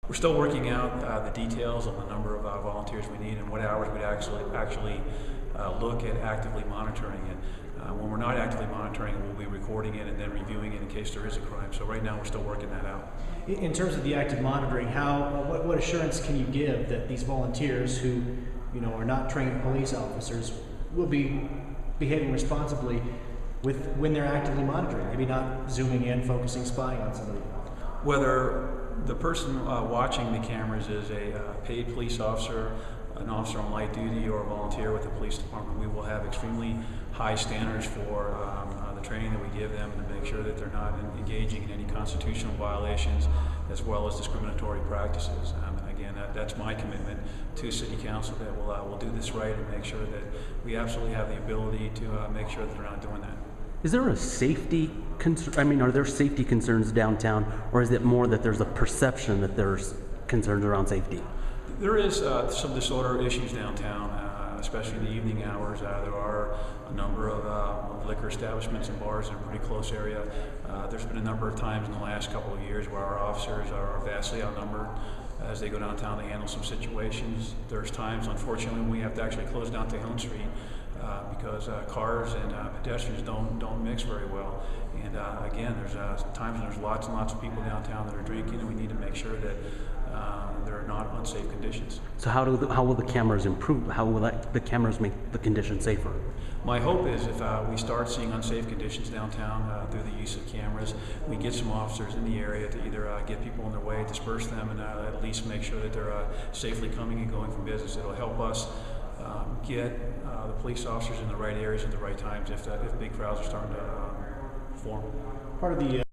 We're still working out the details on the number of volunteers we need and what hours we'd actually look at actively monitoring it. When we're not actively monitoring it, we'll be recording it and then reviewing it in case there is a crime. So right now we're still working that out. In terms of the active monitoring, what assurance can you give that these volunteers who, are not trained police officers will be behaving responsibly when they're actively monitoring, maybe not zooming in, focusing, spying on somebody? Whether the person watching the cameras is a paid police officer, an officer on light duty, or a volunteer with the police department, we will have extremely high standards for the training that we give them to make sure that they're not engaging in any constitutional violations as well as discriminatory practices. Again, that's my commitment to City Council, that we'll do this right and make sure that we absolutely have the ability to make sure that they're not doing that. Is there a safety concern? Are there safety concerns downtown, or is it more that there's a perception that there's concerns around safety? There is some disorder issues downtown, especially in the evening hours. There are a number of liquor establishments and bars in a pretty close area. There's been a number of times in the last couple of years where our officers are vastly outnumbered as they go downtown to handle some situations. There's times, unfortunately, when we have to actually close down Tejon Street because cars and pedestrians don't mix very well. And again, there's times when there's lots and lots of people downtown that are drinking, and we need to make sure that there are not unsafe conditions. So how will the cameras improve? How will the cameras make the conditions safer? My hope is if we start seeing unsafe conditions downtown through the use of cameras, we get some officers in the area to either get people on their way, disperse them, and at least make sure that they're safely coming and going from business. It'll help us get the police officers in the right areas at the right times if big crowds are starting to form. Part of the